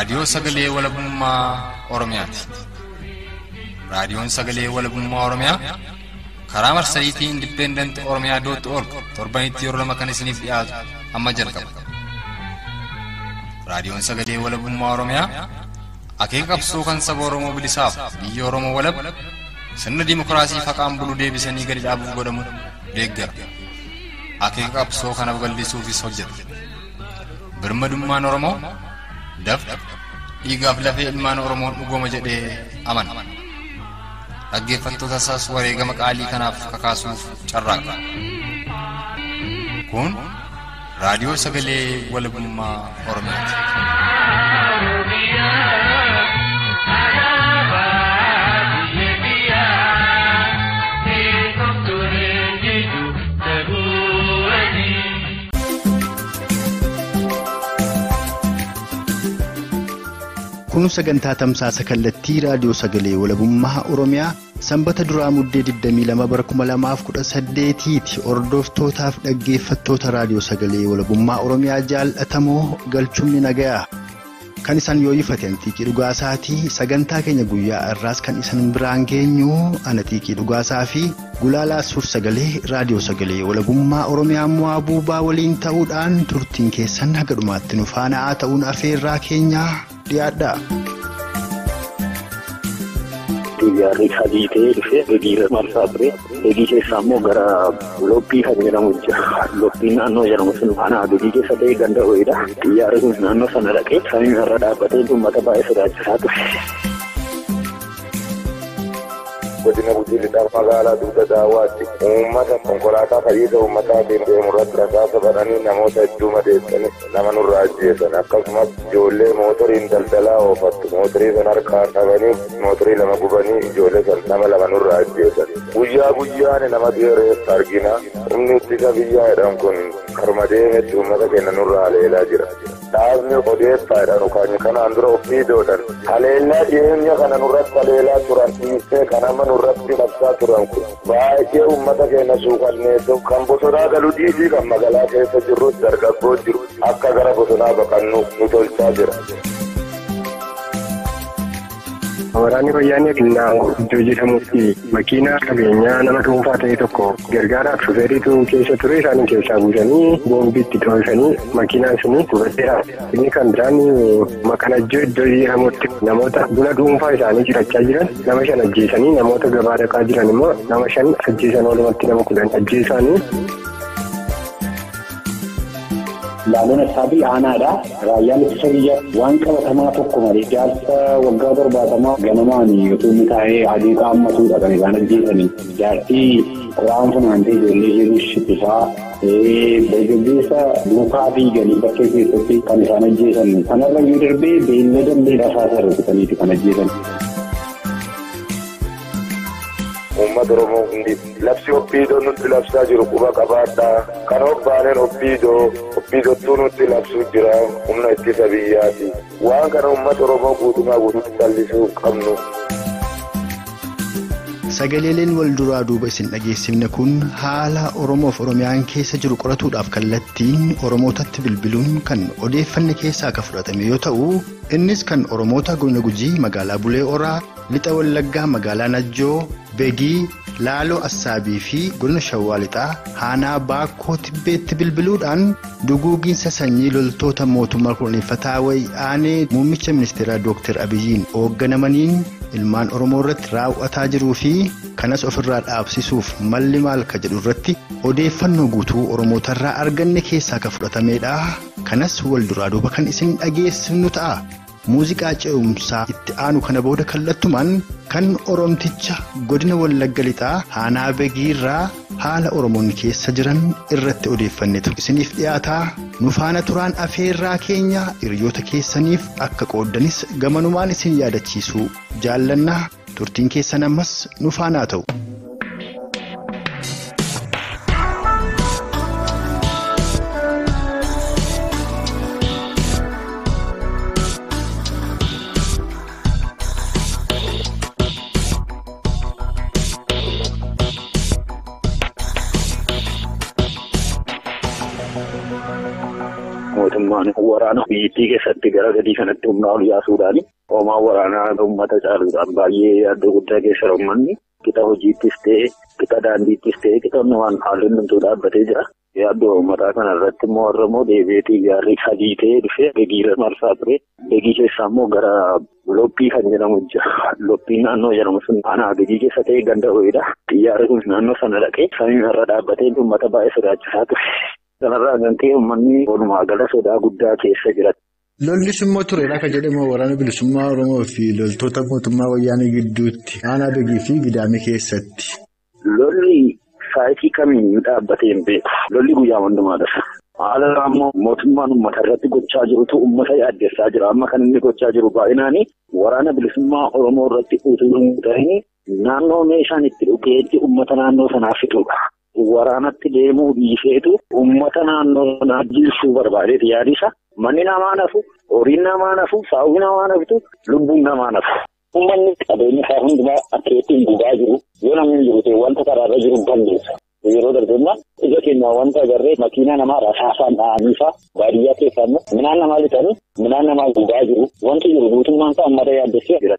raadiyoo sagalee walabummaa Oromiyaati. Raadiyoon sagalee walabummaa Oromiyaa karaa marsariitii independent oromiyaa.org torbanitti yeroo lama kan isiniif dhiyaatu amma jalqaba. Raadiyoon sagalee walabummaa Oromiyaa akeeka qabsoo kan saba Oromoo bilisaaf biyya Oromoo walab sirna dimokiraasii faqaan bulu deebisanii gadi dhaabuuf godhamu deeggara. Akeeka qabsoo kana babal'isuufis hojjeta. Birmadummaan Oromoo dafqa dhiigaaf lafee ilmaan Oromoon dhugooma jedhee amana. Dhaggeeffattoota isaas wareegama qaalii kanaaf kakaasuuf carraaqa. Kun raadiyoo sagalee walabummaa Oromiyaati. Kun sagantaa tamsaasa kallattii raadiyoo sagalee walabummaa Oromiyaa sanbata duraa Muddee 22 bara 2018 hordoftootaaf dhaggeeffattoota raadiyoo sagalee walabummaa Oromiyaa jaallatamoo galchumni nagayaa kan isan yoo ifateen Tiikii Dhugaasaatii sagantaa keenya guyyaa irraas kan isan biraan geenyu ana Tiikii Dhugaasaa fi gulaalaa suur sagalee raadiyoo sagalee walabummaa Oromiyaa Mu'aabubaa waliin ta'uudhaan turtiin keessan haga dhumaatti nu faana ta'uun afeerraa keenya dhiyaadha. Yaarri sadii ta'ee dhufee Begii marsaa ture. Begii keessaa immoo gara loppii kan jedhamu jira. Loppiin naannoo jedhamu sun aanaa Begii keessa ta'ee ganda ho'iidha. Yaarri kun naannoo sana dhaqee samii irra dhaabbatee uummata baay'ee sodaachisaa ture. Godina Gujii Lixa magaalaa Dugda Daawwaatti uummata konkolaataa fayyisa uummataatiin deemurratti rasaasa bananii namoota hedduu madeessanii nama nurraa ajjeesan akkasumas ijoollee mootoriin daldalaa oofattu mootorii san harkaa qabanii mootorii lama gubanii ijoollee san nama lama nurraa ajjeesan. Guyyaa guyyaan nama dheereessa argina. Humni ittisa biyyaa jedhan kun karma deemetti uummata keenya nurraa haleelaa jira. Dhaabni odeeffaadhaan yookaan kanaan dura ofiidoodhaan haleellaa dhiyeenya kana nurratti haleelaa turan dhiistee kan amma nurratti labsaa turan kun baay'ee uummata keenya suukanneessu kan bosonaa galuu dhiisii kan magaalaa keessa jirrus dargaggoo jiru akka gara bosonaa baqannu nu tolchaa jira. Waraanni wayyaanee iddoo jedhamutti makiinaa qabeenyaa nama dhuunfaa ta'e tokko gargaaraaf shufeeriitu keessa ture isaanii keessaa buusanii boombiitti to'isanii makiinaan suni gubateera. Inni kan biraan Najjoo iddoo jedhamutti namoota buna dhuunfaa isaanii cirachaa jiran nama 5 ajjeesanii namoota gabaa dhaqaa jiran immoo nama 5 ajjeesan walumatti nama 10 ajjeesanii. Laaloon Assaabii aanaadha. Raayyaan ittisa biyyaa waan qabatamaa tokko malee jaarsa waggaa 70 ganamaan utuu inni taa'ee adii qaammatuudha kan isaan ajjeesanii. Jaartii qoraan funaantee ijoollee jiru shittisaa dargaggeessa duukaa fi galii bakkee keessatti kan isaan ajjeesan. Kanarra yoo darbee beellada illee rasaasa rukutaniiti kan ajjeesan. Uummata Oromoo hundi labsi Oppiidoo nutti labsaa jiru quba qabaadhaa. Kan hoggaaneen Oppiidottuu nutti labsuu jira humna ittisa biyyaati. Waan kana uummata Oromoo guutumaa guutuutti callisuu qabnu. Sagaleeleen wal duraa duuba isin dhageessifne kun haala Oromoof Oromiyaan keessa jiru qoratuudhaaf kallattiin Oromootatti bilbiluun kan odeeffanne keessaa akka fudhatame yoo ta'u innis kan Oromoota Godina Gujii magaalaa Bulee Oraa Lixa Wallaggaa magaalaa Najjoo Begii Laaloo Assaabii fi Godina Shawaa Lixaa Haanaa Baakkoo Tibbeetti bilbiluudhaan duguugiinsa sanyii loltoota mootummaa kurneeffataa wayyaanee muummicha ministeeraa Dr. Abiyyiin hoogganamaniin ilmaan Oromoorratti raawwataa jiruu fi kanas ofirraa dhaabsisuuf malli maal ka jedhu irratti odeeffannoo guutuu Oromootarraa arganne keessaa ka fudhatameedha. Kanas wal duraa duuba kan isin dhageessifnu ta'a. Muuziqaa ce'umsaa itti aanu kana booda kallattumaan kan Oromticha Godina Wallagga Lixaa Haanaa Begiirraa haala Oromoonni keessa jiran irratti odeeffannetu isiniif dhiyaataa. Nu faana turaan afeerraa keenya hiriyoota keessaniif akka qooddanis gamanumaan isin yaadachiisuu jaallanna. Turtiin keessan ammas nu faanaa ta'u. kallattumaan waraana biyyattii keessatti gara gadii kanatti humna ol yaasuudhaan hoomaa waraanaa uummata caaluudhaan baay'ee yaaddoo guddaa keessa uummanni qixa hojiittis ta'e qixa daandiittis ta'e qixa waan haalli hunduu dhaabbatee jira. Yaaddoo uummataa kana irratti immoo Oromoo deebiitii gaarri sadii ta'ee dhufee Begiirra marsaa ture. Begii keessaa immoo gara Loppii kan jedhamu jira. Loppiin naannoo jedhamu sun aanaa Begii keessa ta'e ganda ho'iidha. Xiyyaarri kun naannoo sana dhaqee samii irra dhaabbatee uummata baay'ee sodaachisaa ture. Kanarraa kan ka'e uummanni walumaa gala sodaa guddaa keessa jira. Lollis immoo tureedha kan jedhamu waraana bilisummaa Oromoo fi loltoota mootummaa wayyaanee gidduutti aanaa Begii fi Gidaamii keessatti. Lolli saayitii kamiin dhaabbatee hin beeku. Lolli guyyaa hundumaadha. Haala ammoo mootummaan uummata irratti gochaa jirutu uummata yaaddeessaa jira. Amma kan inni gochaa jiru baay'inaan waraana bilisummaa Oromoo irratti utuu hin ta'in naannoo meeshaan itti dhugeetti uummata naannoo sanaa fixuudha. Waraanatti deemuu dhiiseetu uummata naannoo sanaa jirsuu barbaadeeti yaadisa. Manni namaa nafu, horiin namaa nafu, saawwi namaa naftu, lubbuun namaa nafu. Uummanni qabeenya isaa hundumaa akka ittiin gugaa jiru yoo namni jiru ta'e wanta karaarra jiru balleessa. Yeroo darbeemmaa ija keenya wanta agarree makiinaa namaa rasaasaan dha'aniifaa baadiyyaa keessaa immoo midhaan namaa lixanii midhaan namaa gugaa jiru wanti jiru guutummaan isaa uummata yaaddessee jira.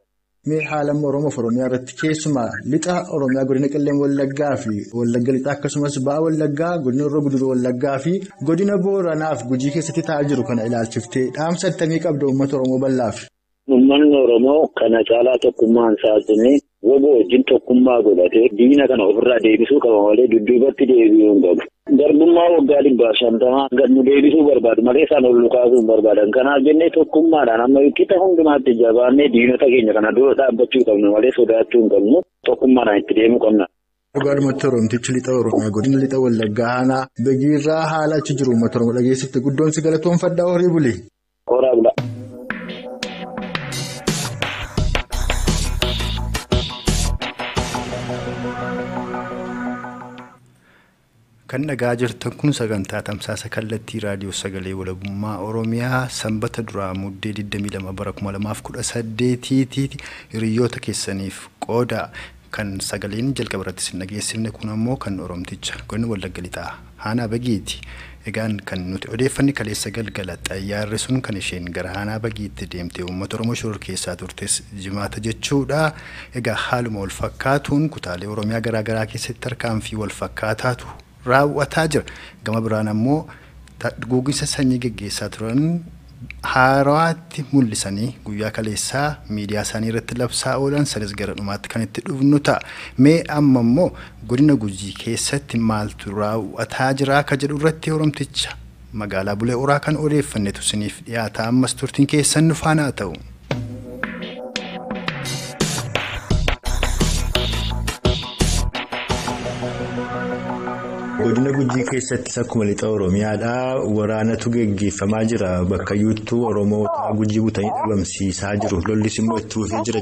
Mee haala Oromoo fi Oromiyaa irratti keessumaa lixa Oromiyaa godina Qellem Wallaggaa fi Wallagga Lixa akkasumas ba'a Wallaggaa godina Irra Guduruu Wallaggaa fi godina Booranaa fi Gujii keessatti ta'aa jiru kana ilaalchiftee dhaamsa akkamii qabda uummata Oromoo bal'aaf? Uummanni Oromoo kana caalaa tokkummaan saasanii woboo wajjin tokkummaa godhatee diina kana ofirraa deebisuu qaba malee dudduubatti deebi'uu hin qabu. Garbummaa waggaa 150 gad nu deebisuu barbaadu malee isaan ol lukaasuu hin barbaadan. Kanaaf jennee tokkummaadhaan amma qixa hundumaatti jabaannee diinota keenya kana dura dhaabbachuu qabnu malee sodaachuu hin qabnu tokkummaadhaan itti deemuu qabna. Dhugaadhumatti Oromtichi lixa Oromiyaa godina lixa Wallaggaa aanaa Begiirraa haala achi jiru uummata Oromoo dhageessifte guddoon si galatoomfadhaa horii buli. Horaa bula. Kan dhagaa jirtan kun sagantaa tamsaasa kallattii raadiyoo sagalee walabummaa Oromiyaa sanbata duraa muddee 22 bara 2018 hiriyoota keessaniif qooda kan sagaleen jalqaba irratti sin dhageessifne kun ammoo kan Oromticha godina Wallagga Lixaa aanaa Begiiti. Egaan kan nuti odeeffanni kaleessa galgala xayyaarri sun kan isheen gara aanaa Begiitti deemtee uummata Oromoo shoror keessaa turtes jimaata jechuudha. Egaa haaluma wal fakkaatuun kutaalee Oromiyaa garaa garaa keessatti tarkaanfii wal fakkaataatu raawwataa jira. Gama biraan ammoo guuginsa sanyii geggeessaa turan haarawaatti mul'isanii guyyaa kaleessaa miidiyaa isaanii irratti labsaa oolan sanis gara dhumaatti kan itti dhufnu ta'a. Mee amma immoo godina Gujii keessatti maaltu raawwataa jira akka jedhu irratti Oromticha magaalaa Bulee Horaa kan odeeffannetu isiniif dhiyaata. Ammas turtiin keessan nu faana ta'u. Godina Gujii keessatti akkuma lixa Oromiyaadhaa waraanatu geggeeffamaa jira. Bakka yuuttuu Oromoota Gujii butanii dhabamsiisaa jiru. Lollis immoo itti fufee jira.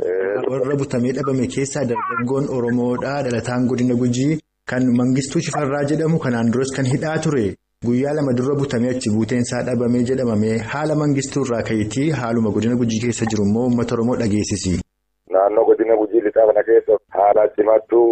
Warra butamee dhabame keessaa dargaggoon Oromoodhaa dhalataan godina Gujii kan Mangistuu Shifarraa jedhamu kanaan duras kan hidhaa ture. Guyyaa 2 dura butamee achi buuteensaa dhabamee jedhamame haala Mangistuu irraa ka'itii haaluma godina Gujii keessa jiru immoo uummata Oromoo dhageessisi. Naannoo godina Gujii lixaa kana keessa haala cimaatu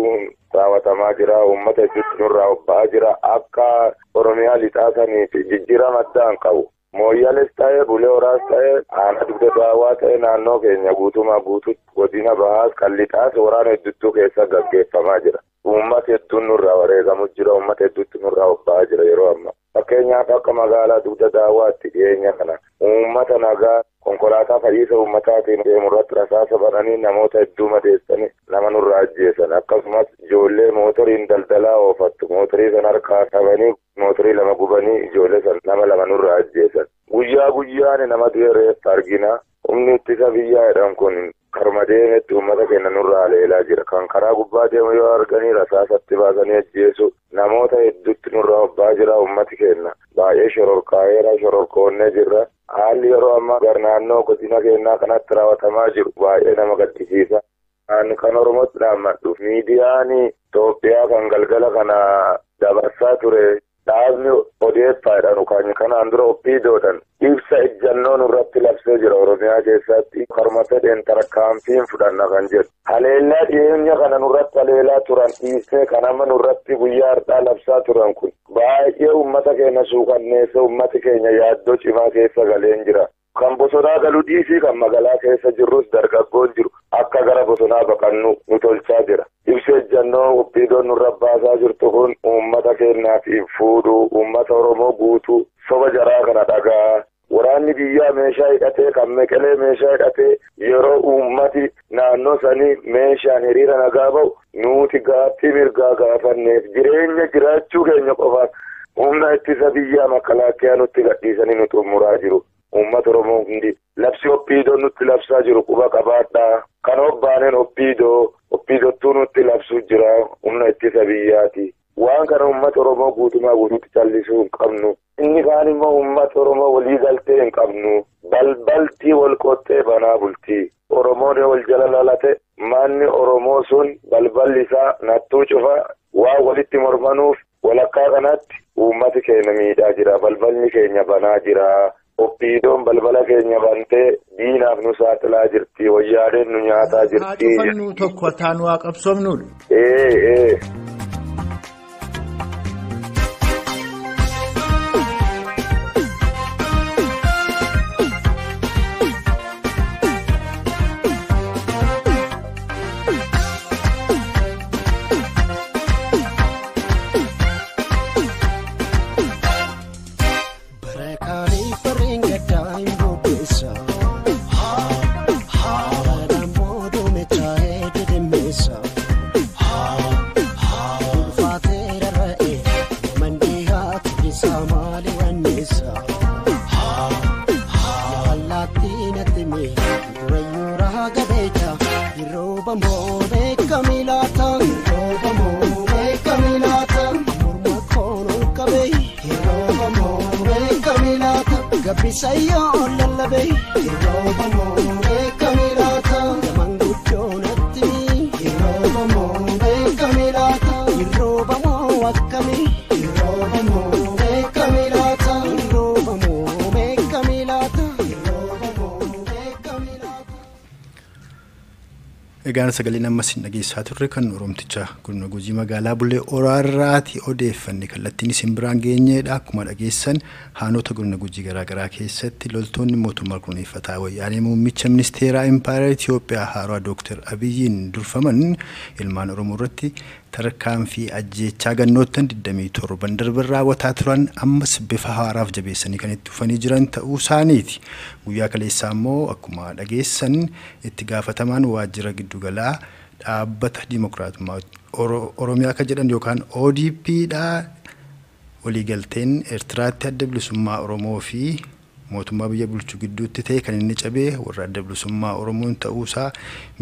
Raawwatamaa jira. Uummata hedduutti nurraa obba'aa jira. Akka Oromiyaa lixaa saniif jijjiirama addaan qabu. Mooyyales ta'ee Bulee Horaas ta'ee aanaa dugda daawwaa ta'ee naannoo keenya guutumaa guututti godina bahaas kan lixaas waraana hedduutu keessa gaggeeffamaa jira. Uummata hedduun nurraa wareegamu jira. Uummata hedduutti nurraa obba'aa jira yeroo ammaa. Fakkeenyaaf akka magaalaa dugda daawwaatti dhiyeenya kana uummata nagaa konkolaataa fayyisa uummataatiin deemurratti rasaasa bananii namoota hedduu madeessanii nama nurraa ajjeesan. Akkasumas ijoollee mootoriin daldalaa oofattu mootorii san harkaa qabanii mootorii 2 gubanii ijoollee san nama 2 nurraa ajjeesan. Guyyaa guyyaan nama reeffa argina. Humni ittisa biyyaa jedhan kun karma deemetti uummata keenya nurraa leelaa jira. Kan karaa gubbaa deemu yoo arganii rasaasatti baasanii ajjeesu namoota hedduutti nurraa obbaa jira. Uummati keenya baay'ee shororkaa'eera, shororkoonnee jirra. Haalli yeroo ammaa gara naannoo godina keenyaa kanatti raawwatamaa jiru baay'ee nama gaddisiisa. Kan Oromootti dhaammadhu miidiyaan Itoophiyaa kan galgala kana dabarsaa ture dhaabni odeeffaadhaan yookaan kanaan dura oppiidoodhaan ibsa ejjannoon irratti labsee jira Oromiyaa keessatti karma fedheen tarkaanfiin fudhanna kan jedhu. Haleellaa dhiyeenya kana nurratti haleellaa turan dhiisee kan amma nurratti guyyaa har'aa labsaa turan kun baay'ee uummata keenya suukanneessa uummati keenya yaaddoo cimaa keessa galeen jira. Kan bosonaa galuu dhiisii kan magaalaa keessa jirrus dargaggoon jiru akka gara bosonaa baqannu nu tolchaa jira. Ibsa ejjannoo oppiidoon nurra baasaa jirtu kun uummata keenyaaf hin fuudhu uummata Oromoo guutuu soba jaraa kana dhagaa. Waraanni biyyaa meeshaa hidhatee kan meqelee meeshaa hidhatee yeroo uummati naannoo sanii meeshaan hiriira nagaa ba'u nuti gaaffii mirgaa gaafanneef jireenya jiraachuu keenya qofaan humna ittisa biyyaa makalaakiyaa nutti gadhiisanii nu xumuraa jiru. Uummata Oromoo hundi labsi oppiidoon nutti labsaa jiru quba qabaadhaa. Kan hobbaaneen oppiidottuu nutti labsuu jira humna ittisa biyyaati. Waan kana uummata Oromoo guutumaa guutuutti callisuu hin qabnu. Inni kaan immoo uummata Oromoo walii galtee hin qabnu. Balbaltii wal qottee banaa bultii. Oromoon wal jala lalate manni Oromoo sun balballi isaa nattuu cufa waa walitti mormanuuf walakkaa kanatti uummati keenya miidhaa jira. Balballi keenya banaa jira. Oppiidoon balbala keenya bantee diinaaf nu saaxilaa jirti. Wayyaadeen nu nyaataa jirti. Haa cufannu tokko taan waa qabsoomnuudha. Egaan sagaleen ammas hin dhageessaa turre kan Oromticha Godina Gujii magaalaa Bulee Oraarraati odeeffanne kallattiin isin biraan geenyeedha. Akkuma dhageessan haanota Godina Gujii garaagaraa keessatti loltoonni mootummaa kunuunfataa wayyaanee muummicha ministeeraa Impaayera Itoophiyaa haaraa Dr. Abiyyiin durfaman ilmaan Oromoorratti tarkaanfii ajjeechaa gannoottan 27 darban raawwataa turan ammas bifa haaraaf jabeessanii kan itti dhufanii jiran ta'uu isaaniiti. Guyyaa kaleessaa immoo akkuma dhageessan itti gaafatamaan waajjira giddugalaa dhaabbata Dimokiraatummaa Oromiyaa kan jedhan yookaan ODPdha waliigalteen Eertiraatti adda bilisummaa Oromoo fi mootummaa biyya bulchuu gidduutti ta'e kan inni cabee warra adda bilisummaa Oromoon ta'uusaa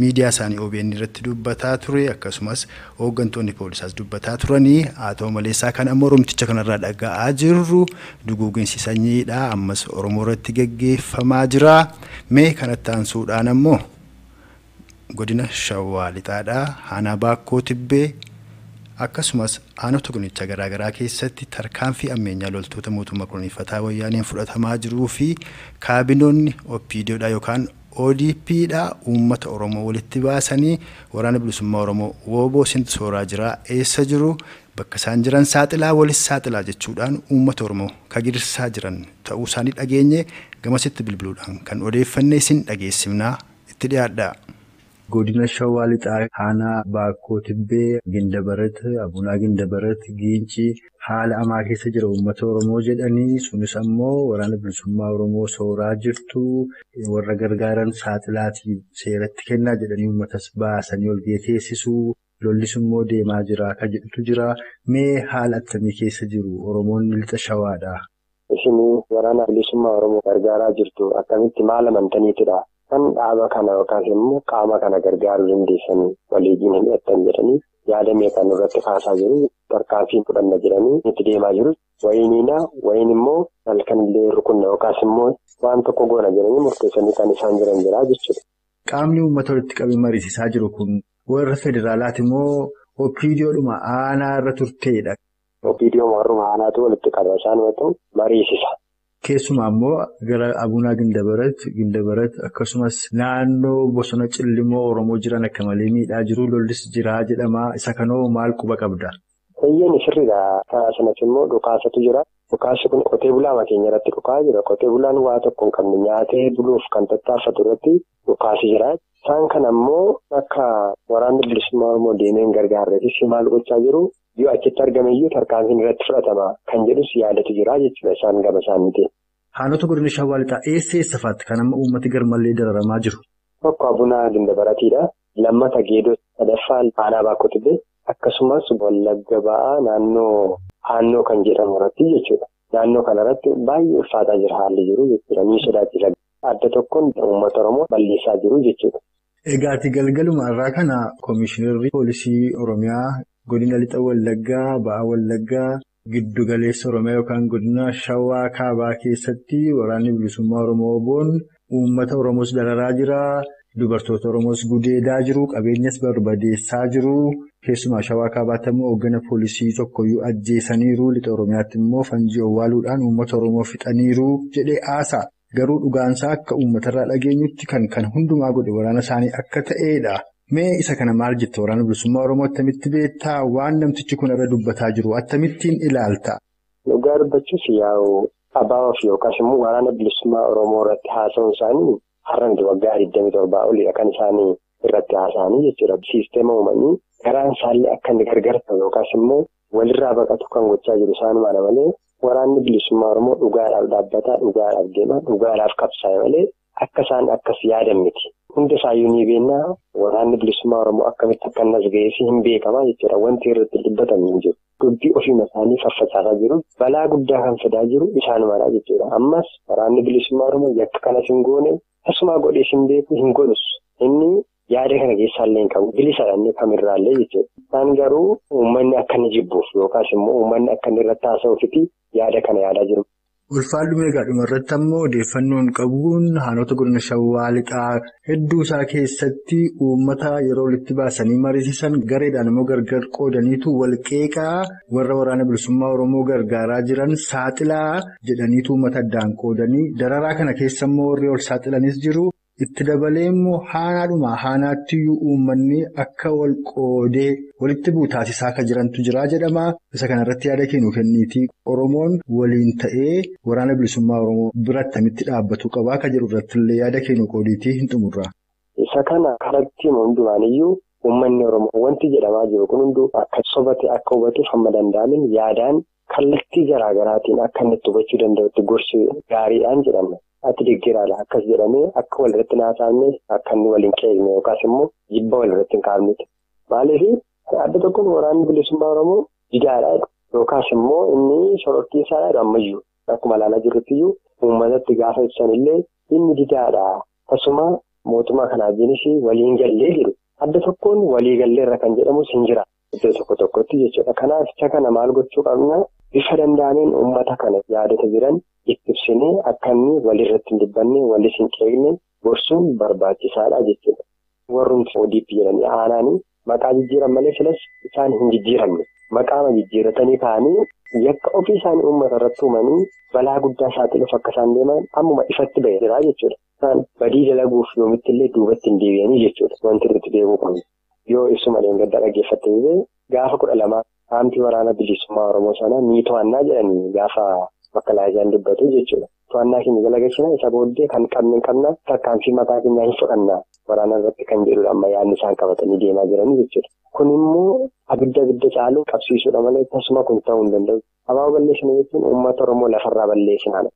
miidiyaa isaanii OBN irratti dubbataa ture akkasumas hooggantoonni poolisaas dubbataa turanii haa ta'u maleessaa kan amma Oromticha kanarraa dhaga'aa jirru duguuginsi sanyiidha ammas Oromoorratti gaggeeffamaa jira. Mee kanatti aansuudhaan ammoo Godina Shawaa Lixaadhaa Aanaa Baakkoo Tibbee akkasumas aanota Godinichaa garaagaraa keessatti tarkaanfii ammeenyaa loltoota mootummaa kunuunfataa wayyaaneen fudhatamaa jiruu fi kaabinoonni oppiidoodha yookaan ODPdha uummata Oromoo walitti baasanii waraana bilisummaa Oromoo wooboo sinti sooraa jira eessa jiru bakka isaan jiran saaxilaa walis saaxilaa jechuudhaan uummata Oromoo kagirsaa jiran ta'uu isaanii dhageenye gamasitti bilbiluudhaan kan odeeffanne isin dhageessifnaa itti dhiyaadha. Godina Shawaa Lixaa Aanaa Baakkoo Tibbee Gindabarat Abunaa Gindabarat Giinci haala amaa keessa jira uummata Oromoo jedhanii sunis ammoo waraana bilisummaa Oromoo sooraa jirtu warra gargaaran saaxilaatiif seeratti kennaa jedhanii uummatas baasanii ol geesseessisuu lollis immoo deemaa jira kan jedhutu jira. Mee haala akkamii keessa jiru Oromoonni Lixa Shawaadha? Isinii waraana bilisummaa Oromoo gargaaraa jirtu akkamitti maal amantaniitidha? Kan dhaaba kana yookaas immoo qaama kana gargaaruu dandeessanii waliijiin hin hidhattan jedhanii yaada meeqan irratti kaasaa jiru tarkaanfiin fudhanna jedhanii itti deemaa jiru. Wayiin immoo halkanillee rukunna yookaas immoo waan tokko goona jedhanii murteessanii kan isaan jiran jira jechuudha. Qaamni uummata walitti qabee mariisisaa jiru kun warra federaalaati immoo oppiidiyoodhuma aanaa irra turteedha. viidiyoo warruma haanaatu walitti qaba isaan watu mariisisa. Keessumaa immoo gara Abunaa Gindabarat akkasumas naannoo bosona Cillimoo Oromoo jiran akka malee miidhaa jiru lollis jira jedhama. Isa kanoo maal quba qabda? Eeyyeen sirriidha. Karaa sanas immoo dhukaasatu jira. Dhukaasni kun qotee bulaa keenya irratti dhukaa jira. Qotee bulaan waa tokko hin qabne nyaatee buluuf kan tattaafatu irratti dhukaasi jira. Isaan kana immoo akka waraanni bilisummaa Oromoo deemeen gargaarreetis maal gochaa jiru yoo achitti argameyyuu tarkaanfiin irratti fudhatama kan jedhus yaadatu jira jechuudha isaan gaba isaaniiti. Haanota godina Shawaa Lixaa eessa faatti kan amma uummati garmallee dararamaa jiru? Tokko Abunaa Gindabaratiidha. Lammata Geedoo sadaffaan Aanaa Baakotibee akkasumas Wallagga Ba'aa naannoo kan jedhamu irratti jechuudha. Naannoo kanarratti baay'ee ulfaataa jira haalli jiru jechuudha. Ni sodaachisa. Adda tokkoon uummata Oromoo balleessaa jiru jechuudha. Egaati galgaluma irraa kana Komishinarri Poolisii Oromiyaa Godina Lixa Wallaggaa Ba'aa Wallaggaa Giddu Galeessa Oromiyaa yookaan Godina Shawaa Kaabaa keessatti waraanni bilisummaa Oromoo boon uummata Oromoos dararaa jira. Dubartoota Oromoos gudeedaa jiru. Qabeenyas barbadeessaa jiru. Keessumaa Shawaa Kaabaatti immoo hoggana poolisii tokkoyyuu ajjeesaniiru. Lixa Oromiyaatti immoo fanjii owwaaluudhaan uummata Oromoo fixaniiru jedhee haasaa. Garuu dhugaansaa akka uummatarraa dhageenyutti kan hundumaa godhe waraana isaanii akka ta'edha. Mee isa kana maal jetta waraana bilisummaa Oromoo attamitti beektaa? Waan namtichi kun irra dubbataa jiru attamittiin ilaalta? Dhugaa dubbachuuf yaa'u abaabaa fi yookaas immoo waraana bilisummaa Oromoo irratti haasa'uun isaanii har'aan waggaa 27 olidha kan isaanii irratti haasa'anii jechuudha. Siisteema uumanii garaan isaallee akka inni gargar ta'u yookaas immoo walirraa baqatu kan gochaa jiru isaanumaadha malee waraanni bilisummaa Oromoo dhugaadhaaf dhaabbataa, dhugaadhaaf deema, dhugaadhaaf qabsaa'e malee akka isaan akkas yaadan miti. Hunda isaayyuu ni beeknaa waraanni bilisummaa Oromoo akkamitti akka nas ga'eef hin beekamaa jechuudha. Wanti irratti dubbatamee hin jiru. Dubbii ofiima isaanii faffacaasaa jiru. Balaa guddaa kan fidaa jiru isaanumaadha jechuudha. Ammas waraanni bilisummaa Oromoo yakka kanas hin goone asumaa godhees hin beeku hin godhus. Inni yaada kana keessaallee hin qabu. Bilisaadhaan kamirraallee jechuudha. Isaan garuu uummanni akka inni jibbuuf yookaas immoo uummanni akka inni irratti haasa'uufiti yaada kana yaadaa jiru. Ulfaadhuma egaadhuma irratti ammoo odeeffannoon qabuun haanota godina Shawaa Lixaa hedduu isaa keessatti uummata yeroo walitti baasanii mariisisan gareedhaan immoo gargar qoodaniitu walqeeqaa warra waraana bilisummaa Oromoo gargaaraa jiran saaxilaa jedhaniitu uummata addaan qoodanii dararaa kana keessa immoo warri ol saaxilanis jiru. Itti dabalee immoo haanaattiyyuu uummanni akka wal qoodee walitti buutaasisaa akka jirantu jira jedhama. Isa kanarratti yaada kennu kenniitii Oromoon waliin ta'ee waraana bilisummaa Oromoo biratti akkamitti dhaabbatu qabaa akka jedhu irrattillee yaada kennu qoodiitii hin xumurra. Isa kana karatti hundumaaniyyuu uummanni Oromoo wanti jedhamaa jiru kun hunduu akka sobate akka hubatuuf hamma danda'amin yaadaan kallattii garaagaraatiin akka inni itti hubachuu danda'utti gorsi gaariidhaan jedhama. Ati deggiraadha akkas jedhamee akka walirratti naasaafne akka inni waliin qeeqne yookaas immoo jibba walirratti hin kaafneti. Maaliif adda tokkoon waraanni bilisummaa Oromoo didaadha yookaas immoo inni shororkeessaadha ammayyuu akkuma ilaalaa jirruttiyyuu uummatatti gaafa ibsan illee inni didaadha. Akkasuma mootummaa kanaajiinis waliin gallee jiru. Adda tokkoon walii galleerra kan jedhamus hin jira. Iddoo tokko tokkotti jechuudha. Kanaaf isa kana maal gochuu qabna? Bifa danda'ameen uummata kana yaadota jiran itti ibsinee akka inni walirratti hin dubbanne walis hin qeeqne gorsuun barbaachisaadha jechuudha. Warrumti ODP jedhanii aanaanii maqaa jijjiiran malee filas isaan hin jijjiiramne. Maqaama jijjiiratanii ka'anii yakka ofii isaanii uummata irratti uumanii balaa guddaa saaxiluuf akka isaan deeman ammuma ifatti ba'ee jira jechuudha. Isaan badii dalaguuf yoomitti illee duubatti hin deebi'anii jechuudha. Wanti irratti deebi'uu qabnu. Yoo ibsuma dheengaddaa dhaggeeffatte gaafa 12 haamtii waraana bilisummaa Oromoo sana ni to'annaa jedhanii gaafa makkalaayisaan dubbatu jechuudha. To'annaa keenya jala galchina isa booddee kan qabne hin qabna tarkaanfii mataa keenyaa hin fudhanna waraana irratti kan jedhudha amma yaadni isaan qabatanii deemaa jiranii jechuudha. Kun immoo abidda caaluu qabsiisuudha malee tasuma kun ta'uu hin danda'u. Abaaboo balleessina jechuun uummata Oromoo lafarraa balleessinaadha.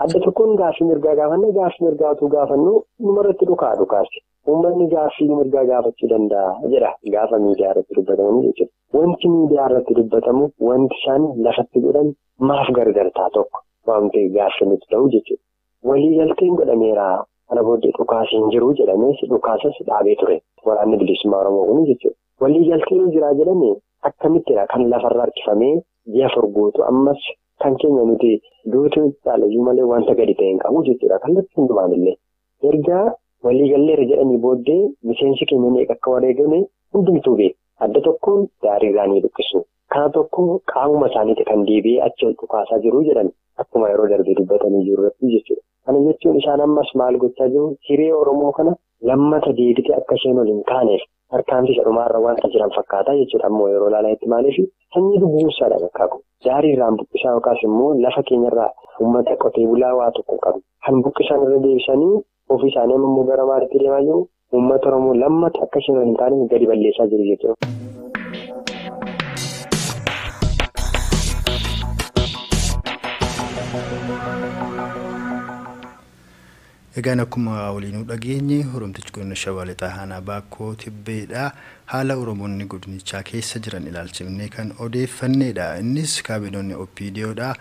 Adda tokkoon gaaffii mirgaa gaafanne gaaffii mirgaatu gaafannu numarratti dhukaasi. Uummanni gaaffii mirgaa gaafachuu danda'a jedha gaafa miidiyaa irratti dubbatamu jechuudha. Wanti miidiyaa irratti dubbatamu wanti isaan lafatti godhan maaf gargartaa tokko waamtee gaaffii nuti ta'u jechuudha. Waliigalteen godhameera kana booddee dhukaasii hin jiru jedhamees dhukaasas dhaabee ture waraanni bilisummaa Oromoo kun jechuudha. Waliigalteen jiraa jedhame akkamittidha kan lafarraa harkifamee ji'a furguutu ammas kan keenya nuti duutu caalayyuu malee wanta gadi ta'e hin qabu jechuudha. Kallattii hundumaanillee ergaa waliigalleera jedhanii booddee miseensi keenya meeqa akka wareegame hundumtuu beeku. Adda tokkoon daariirraa ni dhukkisu. Kana tokko qaamuma isaaniitti kan deebi'ee achi ol dhukaasaa jiru jedhan akkuma yeroo darbee dubbatanii jiru irratti jechuudha. Kana jechuun isaan ammas maal gochaa jiru hiree Oromoo kana lammata deebitee akka isheen ol hin kaaneef harkaanfi sadhumaarra wanta jiran fakkaata jechuudha. Ammoo yeroo ilaalaa itti maaliif sanyii bubuusaadha bakka Jaarii irraan buqqisaa yookaas immoo lafa keenyarraa uummata qotee bulaa waa tokko qabu. Kan buqqisan irra deebisanii ofii isaanii immoo gara maalitti deemaa jiru uummata Oromoo lammata akka isheen ol hin kaaneef gadi balleessaa jiru jechuudha. Egaan akkuma waliinuu dhageenye Oromtichi Godina Shawaa Lixaa Aanaa Baakkoo Tibbeedha. Haala Oromoonni godinichaa keessa jiran ilaalchifnee kan odeeffannedha. Innis kaabinoonni OPDOdha.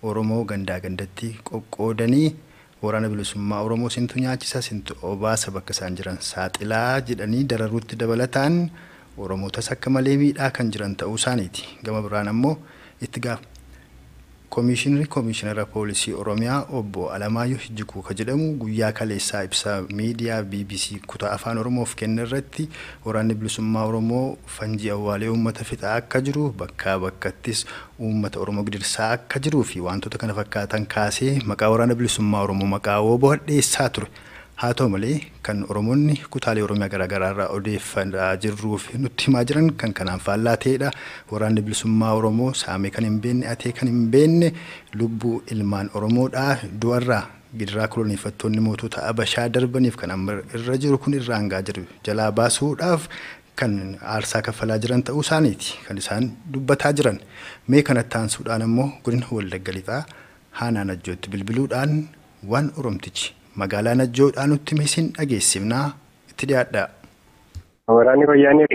Oromoo gandaa gandatti qoqqoodanii waraana bilisummaa Oromoo sintu nyaachisa sintu obaasa bakka isaan jiran saaxilaa jedhanii dararuutti dabalataan Oromootas akka malee miidhaa kan jiran ta'uu isaaniiti. Gama biraan ammoo itti Komishinara Poolisii Oromiyaa obbo Alamaayyoo Hijjikuu ka jedhamu guyyaa kaleessaa ibsa miidiyaa BBC kutaa afaan Oromoof kenne irratti waraanni bilisummaa Oromoo fanjii awwaalee uummata fixaa akka jiru bakkaa bakkattis uummata Oromoo gidirsaa akka jiruu fi wantoota kana fakkaatan kaasee maqaa waraana bilisummaa Oromoo maqaa WBO hadheessaa ture. Haa ta'u malee kan Oromoonni kutaalee Oromiyaa garaagaraa irraa odeeffannaa jirruuf nutti himaa jiran kan kanaan faallaa ta'edha. Waraanni bilisummaa Oromoo saamee kan hin beekne atee kan hin beekne lubbuu ilmaan Oromoodhaa du'arraa gidiraa koloneeffattoonni mootota Abashaa darbaniif kan amma irra jiru kun irraa hangaa jiru jalaa baasuudhaaf kan aarsaa kaffalaa jiran ta'uu isaaniiti kan isaan dubbataa jiran. Mee kanatti aansuudhaan ammoo godina Wallagga Lixaa Aanaa Najjootti bilbiluudhaan waan Oromtichi magaalaa Najjoodhaan nutti meesin dhageessifnaa itti dhiyaadha. Waraanni wayyaanee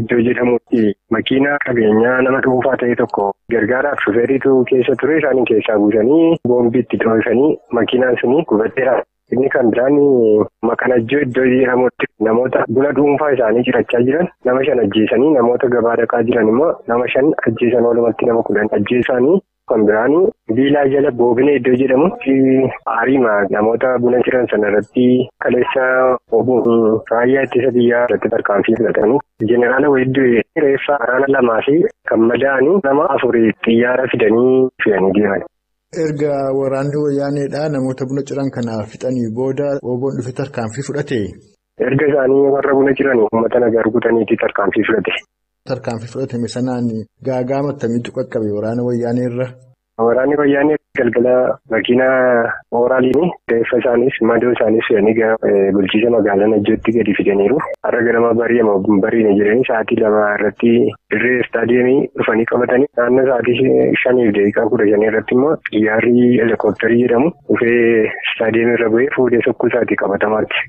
iddoo jedhamutti makiinaa qabeenyaa nama dhuunfaa ta'e tokko gargaaraaf shufeeriitu keessa ture isaanii keessaa buusanii boombiitti dhoofanii makiinaan suni gubatteera. Inni kan biraan maqaa Najjoo iddoo jedhamutti namoota buna dhuunfaa isaanii cirachaa jiran nama 5 ajjeesanii namoota gabaa dhaqaa jiran immoo nama 5 ajjeesan walumatti nama 10 ajjeesanii. Kan biraan biilaa jala boobinee iddoo jedhamu aariima namoota buna jiran sana irratti kaleessa raayyaa ittisa biyyaa irratti tarkaanfii fudhatanii jeneraala Weedduu reeffa waraana 2 fi kan madaa'anii nama 4 xiyyaara fidanii fe'anii deeman. Erga waraanni wayyaaneedha namoota buna ciran kana fixanii booda WBO'n dhufe tarkaanfii fudhate. Erga isaanii warra buna jiran uummata nagaa rukutaniiti tarkaanfii fudhate. Tarkaanfii fudhatame sanaan gaagaama attamiitu qaqqabe waraana wayyaanee irra? Waraanni wayyaanee galgala makiinaa ooraaliin reeffa isaanis madoo isaanis fe'anii bulchiisa magaalaa Najjootti gadi fidaniiru. Har'a ganama bariine jiranii sa'aatii 2 irratti dirree istaadiyeemii dhufanii qabatanii naannoo sa'aatii 5:15 irratti immoo xiyyaarri heelikooptarii jedhamu dhufee istaadiyeemii irra bu'ee fuudhee sokkuu isaatii qabatamaatti.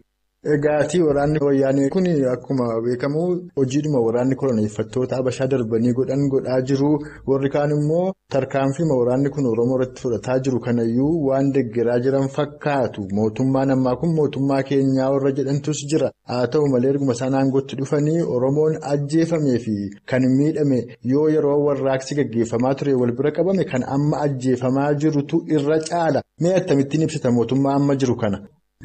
Egaati waraanni wayyaanee kun akkuma beekamu hojiidhuma waraanni koloneeffattoota Abashaa darbanii godhaa jiru. Warri kaan immoo tarkaanfiima waraanni kun Oromoo irratti fudhataa jiru kanayyuu waan deeggaraa jiran fakkaatu. Mootummaan ammaa kun mootummaa keenyaa warra jedhantus jira. Haa ta'u malee erguma isaan aangootti dhufanii Oromoon ajjeefamee fi kan miidhame yoo yeroo warraaqsi gaggeeffamaa ture wal bira qabame kan amma ajjeefamaa jirutu irra caala. Mee akkamittiin ibsita mootummaa amma jiru kana?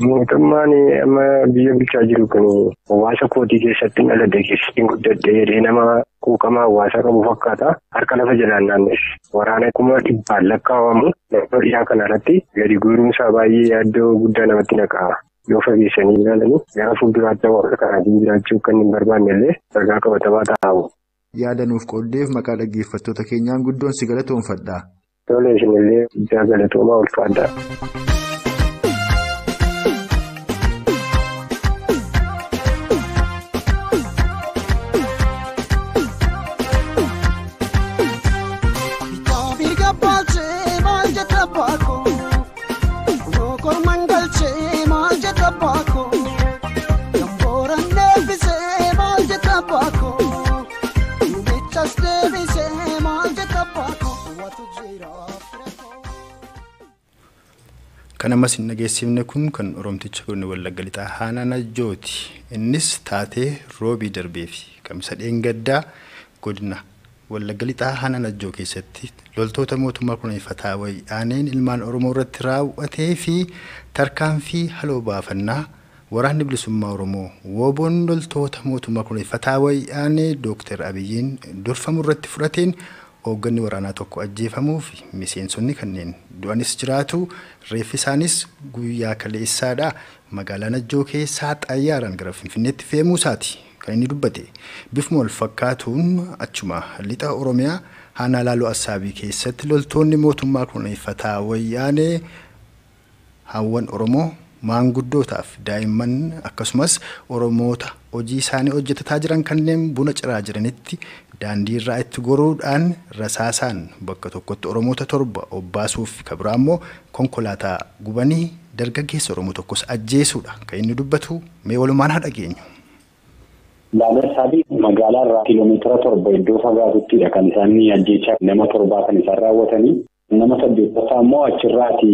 Mootummaan amma biyya bulchaa jiru kun hawaasa kootii keessatti dhaladhe keessatti guddadhe jedhee nama quuqama hawaasaa qabu fakkaata. Harka lafa jalaan naanneessi. Waraana 100,000 lakkaa'amu naannoo dhiyaa kanarratti gadi guuruunsaa baay'ee yaaddoo guddaa namatti naqaa. Yoo fageessanii ilaalanii gara fuulduraatti warra kanaatiin jiraachuu kan hin barbaanne illee ragaa qabatamaa taa'u. Yaada nuuf qooddeef maqaa dhaggeeffattoota keenyaan guddoon si galatoomfadha. Tole isinillee guddaa galatoomaa ulfaadha. Kan ammas hin dhageessifne kun kan Oromticha Godina Wallagga Lixaa Aanaa Najjooti. Innis taatee roobii darbee fi kamisa dheengaddaa Godina Wallagga Lixaa Aanaa Najjoo keessatti loltoota mootummaa koloneeffataa wayyaaneen ilmaan Oromoo irratti raawwatee fi tarkaanfii haloo baafannaa waraanni bilisummaa Oromoo WBO'n loltoota mootummaa kunuunfataa wayyaanee Dr. Abiyyiin durfamu irratti fudhateen hoogganni waraanaa tokko ajjeefamuu fi miseensonni kanneen du'anis jiraatu reeffi isaanis guyyaa kaleessaadha magaalaa Najjoo keessaa xayyaaraan gara Finfinneetti fe'amuu isaati kan inni dubbate. Bifuma wal fakkaatuun achuma lixa Oromiyaa aanaa Laaloo Assaabii keessatti loltoonni mootummaa kunuunfataa wayyaanee hawwan Oromoo maanguddootaaf daa'imman akkasumas Oromoota hojii isaanii hojjetataa jiran kanneen buna ciraa jiranitti daandii irraa itti goruudhaan rasaasaan bakka tokkotti Oromoota 7 obbaasuuf kabira immoo konkolaataa gubanii dargaggeessa Oromoo tokkos ajjeesuudha kan inni dubbatu. Mee walumaan haa dhageenyu. Laaloo Assaabii magaalaa irraa kiiloomeetira 7 iddoo fagaatuttidha kan isaan ajjeechaa nama 7 kan isaan raawwatanii. Nama 8 immoo achirraati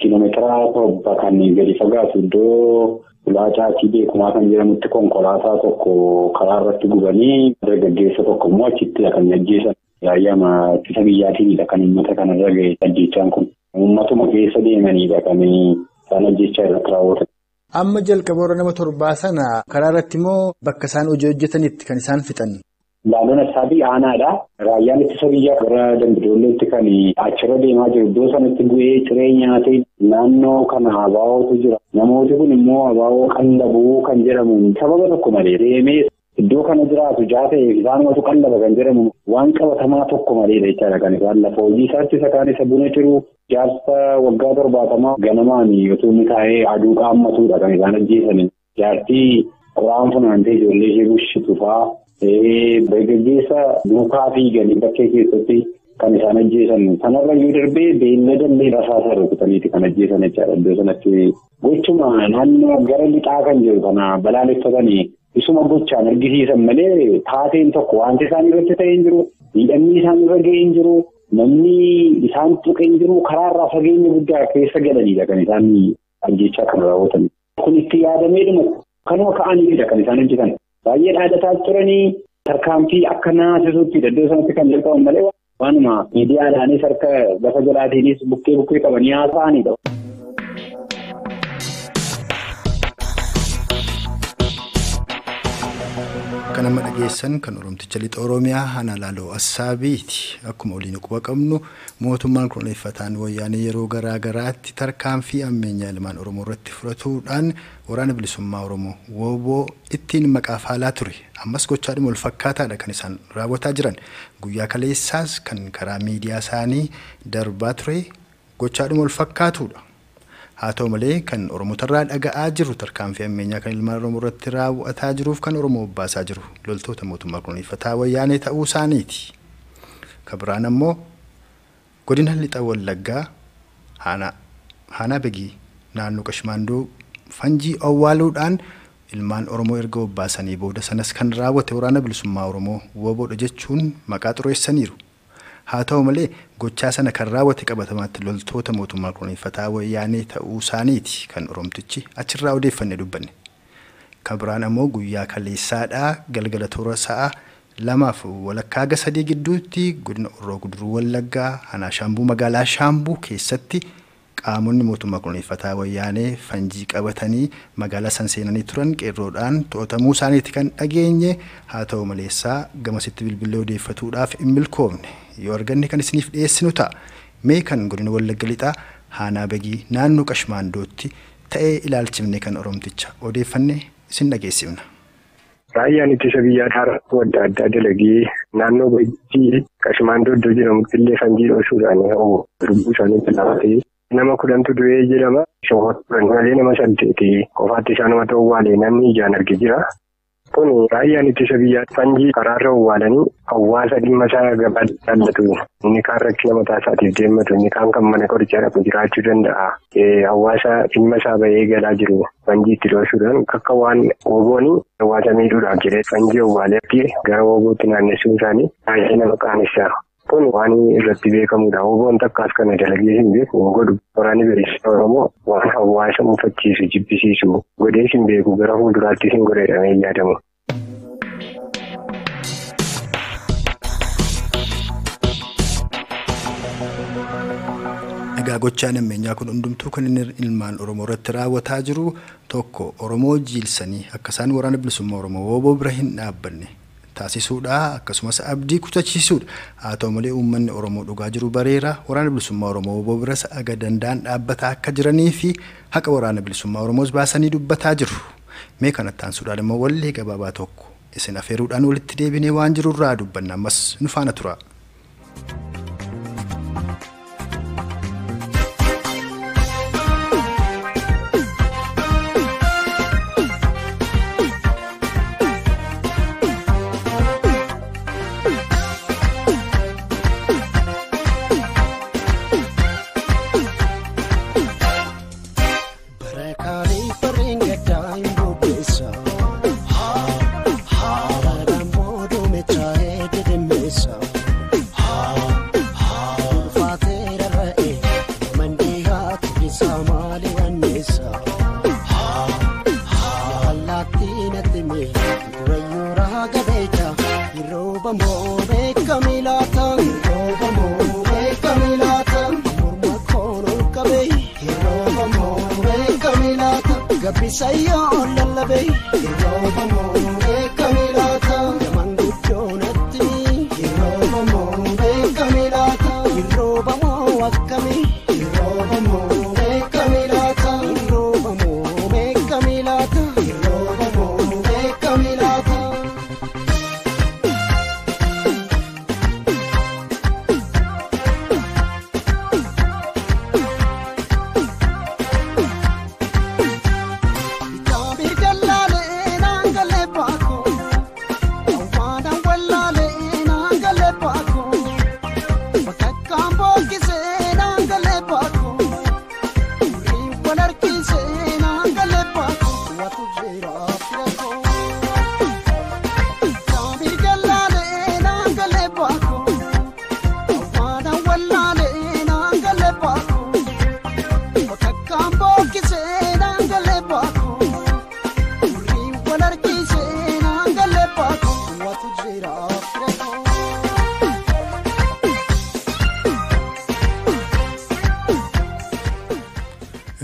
kiiloomeetira 7 kan gadi fagaatu iddoo Laacaatii beekumaa kan jedhamutti konkolaataa tokko karaa irratti gubanii dargaggeessa tokko immoo achitti kan ajjeesan. Yaayama ittisa biyyaatiinidha kan uummata kanarra ga'e ajjeechaan kun. Uummatuma keessa deemanidha kan isaan ajjeechaa irratti raawwatan. Amma jalqaba nama 7 sana karaa irratti immoo bakka isaan hojii hojjetanitti kan isaan fixan. Laaloon Assaabii aanaadha. Raayyaan ittisa biyyaa gara Dambidoolleetti kan achirra deemaa jiru. Iddoo sanatti bu'ee ciree nyaatee naannoo kana abaa'ootu jira. Namooti kun immoo abaa'oo qallabuu kan jedhamu sababa tokko malee deemee iddoo kana jiraatu jaatee isaanumatu qallaba kan jedhamu waan qabatamaa tokko malee jechaadha kan isaan lafa hojii isaatti isa kaan isa buna ciru jaarsa waggaa 70 ganamaan yotuu inni taa'ee aduu qaammatuudha kan isaan ajjeesanii. Jaartii qoraan funaantee ijoollee ishee bushitu fa'aa. Dargaggeessa duukaa fiiganii bakkee keessatti kan isaan ajjeesan sanarra yoo darbee beelladallee rasaasa rukutaniiti kan ajjeesan jechaadha. Iddoo sanatti gochuma naannoo gara lixaa kan jiru kana balaaleffatanii isuma gochaan argisiisan malee taateen tokko wanti isaan irratti ta'ee hin jiru, miidhamni isaan irra ga'ee hin jiru, namni isaan tuqee hin jiru, karaarraa fageenya guddaa keessa galanidha kan isaan ajjeechaa kan raawwatan. Kun itti yaadamee dhumu kanuma ka'aniifidha kan isaan hojjetan. Baay'ee dhaadataa turanii tarkaanfii akka naasisuutti iddoo sanatti kan jalqaban malee waanuma miidiyaadhaanis harka lafa jalaatiinis bukkee qabanii haasa'anidha. Kan amma dhageessan kan Oromticha lixa Oromiyaa aanaa Laaloo Assaabiiti. Akkuma waliin quba qabnu mootummaan kunuunfataan wayyaanee yeroo garaa garaatti tarkaanfii ammeenyaa ilmaan Oromoo irratti fudhatuudhaan waraana bilisummaa Oromoo WBO ittiin maqaa faalaa ture. Ammas gochaadhuma wal fakkaataadha kan isaan raawwataa jiran. Guyyaa kaleessaas kan karaa miidiyaa isaanii darbaa ture gochaadhuma wal fakkaatuudha. Haa ta'u malee kan Oromootarraa dhaga'aa jiru tarkaanfii ammeenyaa kan ilmaan Oromoo irratti raawwataa jiruuf kan Oromoo obbaasaa jiru loltoota mootummaa kunuunfataa wayyaanee ta'uu isaaniiti. Kabiraan ammoo godina lixa Wallaggaa aanaa Begii naannoo Qashmaandoo fanjii awwaaluudhaan ilmaan Oromoo erga obbaasanii booda sanas kan raawwate waraana bilisummaa Oromoo WBOdha jechuun maqaa xureessaniiru. Haa ta'u malee gochaa sana kan raawwate qabatamaatti loltoota mootummaa kunuunfataa wayyaanee ta'uu isaaniiti kan Oromtichi achirraa odeeffanne dubbanne. Kabiraan ammoo guyyaa kaleessaadhaa galgala toora sa'a 2:3 gidduutti godina Orroo Guduruu Wallaggaa aanaa Shaambuu magaalaa Shaambuu keessatti qaamonni mootummaa kunuunfataa wayyaanee fanjii qabatanii magaalaa san seenanii turan qeerroodhaan to'atamuu isaaniiti kan dhageenye. Haa ta'u maleessaa gamasitti bilbilee odeeffatuudhaaf hin milkoomne. Yoo arganne kan isiniif dhiyeessinu ta'a. Mee kan godina Wallagga lixaa aanaa Begii naannoo Qashmaandootti ta'ee ilaalchifne kan Oromticha odeeffanne isin dhageessifna. Raayyaan ittisa biyyaa taarikuu adda addaa dalagee naannoo Begii Qashmaandoo iddoo jedhamutti illee fanjii dho'isuudhaan lubbuu isaanii balaafatee nama 10tu du'ee jedhama. Malee nama 8 qofaatti isaanuma ta'uu waalee namni ijaan arge jira. Kun raayyaan ittisa biyyaa fanjii karaarra awwaalanii hawaasa dhimma isaa gabaa jaallatu. Inni kaan rakkina mataa isaatiif deemmatu, inni kaan kan mana qorichaa dhaqu jiraachuu danda'a. Hawaasa dhimma isaa bahee galaa jiru fanjii itti dho'isuudhaan akka waan WBO'n hawaasa miidhuudhaaf jedhee fanjii awwaaleetti gara WBO'tti naannessuu isaanii baay'ee nama qaanessa. Kun waan irratti beekamudha. WBO'n takkaas kana dalagee hin beeku godhu. Waraanni bilisummaa Oromoo waan hawaasa mufachiisu jibbisiisu godhees hin beeku gara fuulduraattis hin godhedhamee yaadamu. Gochaan ammeenyaa kun hundumtuu kan inni ilmaan Oromoorratti raawwataa jiru tokko Oromoo jiilsanii akka isaan waraana bilisummaa Oromoo WBO bira hin dhaabbanne taasisuudha akkasumas abdii kutachiisuudha. Haa ta'u malee uummanni Oromoo dhugaa jiru bareera waraana bilisummaa Oromoo WBO bira aga danda'an dhaabbataa akka jiranii fi haqa waraana bilisummaa Oromoos baasanii dubbataa jiru. Mee kanatti aansuudhaan immoo wallee gabaabaa tokko isin afeeruudhaan walitti deebinee waan jirurraa dubbanna ammas nu faana tura.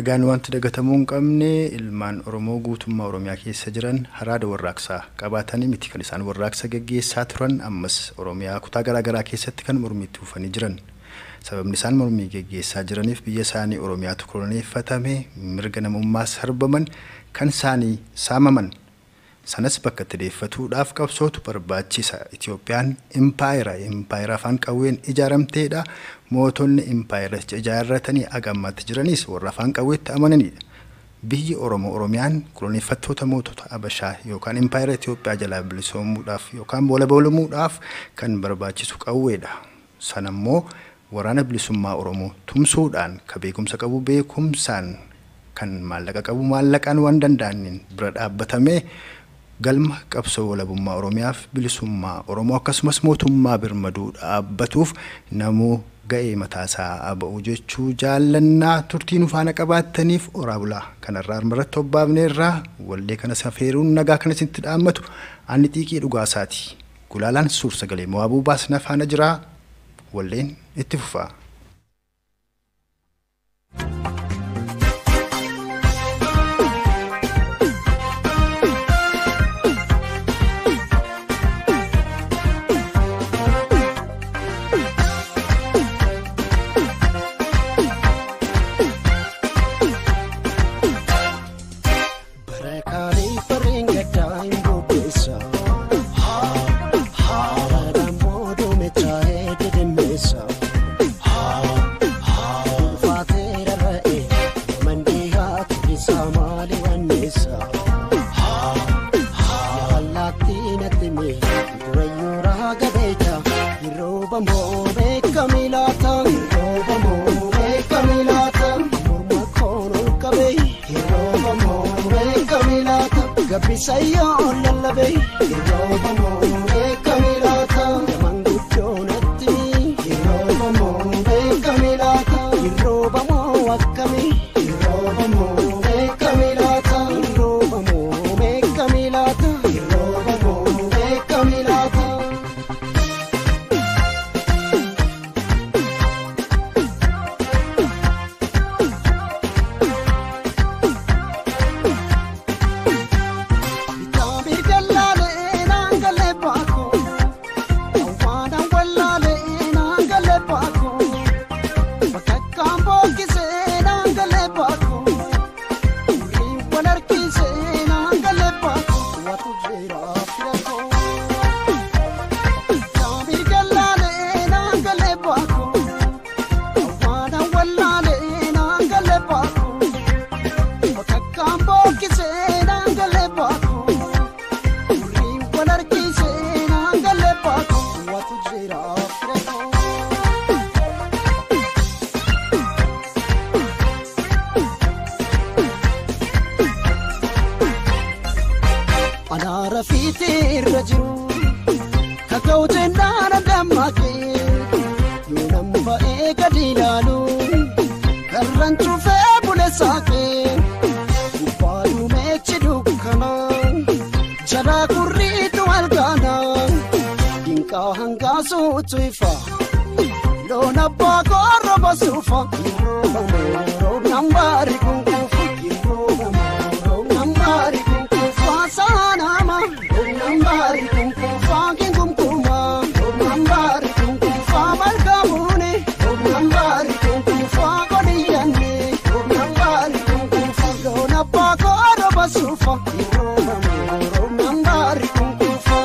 Egaan wanti dagatamuu hin qabne ilmaan Oromoo guutummaa Oromiyaa keessa jiran haraada warraaqsaa qabaatanii miti kan isaan warraaqsa gaggeessaa turan ammas Oromiyaa kutaa garaa garaa keessatti kan mormiitti dhufanii jiran. Sababni isaan mormii gaggeessaa jiraniif biyya isaanii Oromiyaatu koloneeffatame mirga namummaas sarbaman kan isaanii saamaman. Sanas bakka itti deeffatuudhaaf qabsootu barbaachisa. Itoophiyaan Impaayera afaan qawween ijaaramteedha. Mootonni Impaayera ijaarratanii agammatti jiranis warra afaan qawweetti amananidha. Biyyi Oromiyaan koloneeffattoota mootota Abashaa yookaan Impaayera Itoophiyaa jalaa bilisoomuudhaaf yookaan walaboomuudhaaf kan barbaachisu qawweedha. Sanammoo waraana bilisummaa Oromoo tumsuudhaan ka beekumsa qabu beekumsaan kan maallaqa qabu maallaqaan waan danda'aniin bira dhaabbatamee galma qabsoo walabummaa Oromiyaaf bilisummaa Oromoo akkasumas mootummaa birmaduu dhaabbatuuf namuu ga'ee mataasaa aba'u jechuu jaallannaa turtii nu faana qabaattaniif oraabulaa kanarraa armarratti obbaafneerraa wallee kana safeeruun nagaa kana sitti dhaammatu ani xiiqii dhugaasaati gulaalaan suur sagalee mo'abuu baasna faana jiraa walleen itti fufaa. gadi ilaalu karran cufee bule saaqee gubbaayu meechi dukkana jala kurriitu walgaana dinqaa hangaasuutu ifa loon abbaa korro basuufa roob nambaari kunkuufa roob nambaari kunkuufa saanama roob nambaari kunkuufa kinkumkuma roob nambaari kunkuufa malkamuune roob nambaari kunkuufa godiyyanne roob nambaari kunkuufa loon abbaa korro basuufa roob nambaari kunkuufa.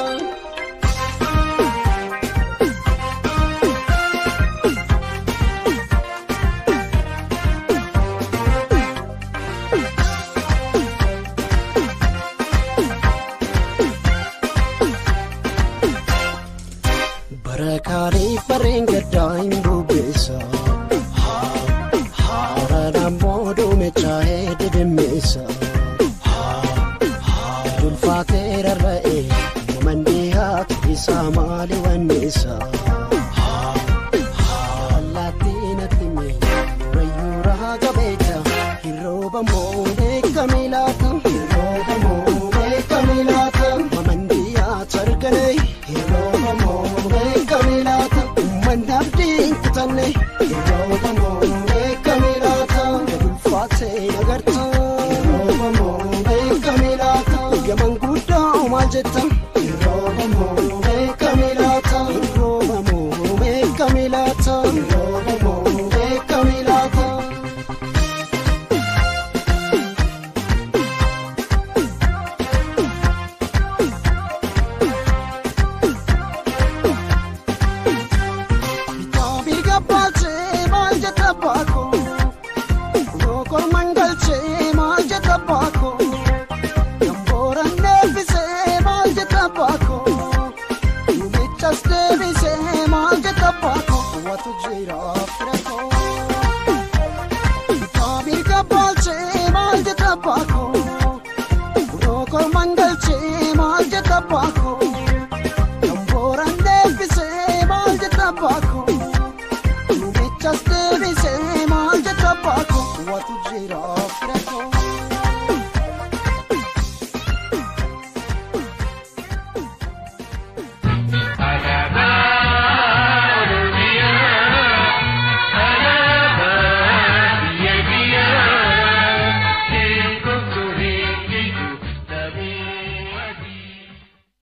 Barakaliif bareen gaddaa hin bubeessa haaraadhaan booduu mechaa'ee didimmeessa dulfaatee rarra'ee namandee haatu isaa maali wanneessa allaattiin attimee murayyuu rahaa qabeetta hirrooba moo beekami laata hirrooba moo beekami laata mamandee haatu arganee hirrooba moo beekami laata ummanni abdiin kutanne hirrooba moo beekami laata dulfaatee nagarta hirrooba moo beekami laata yaman guddaa maal jetta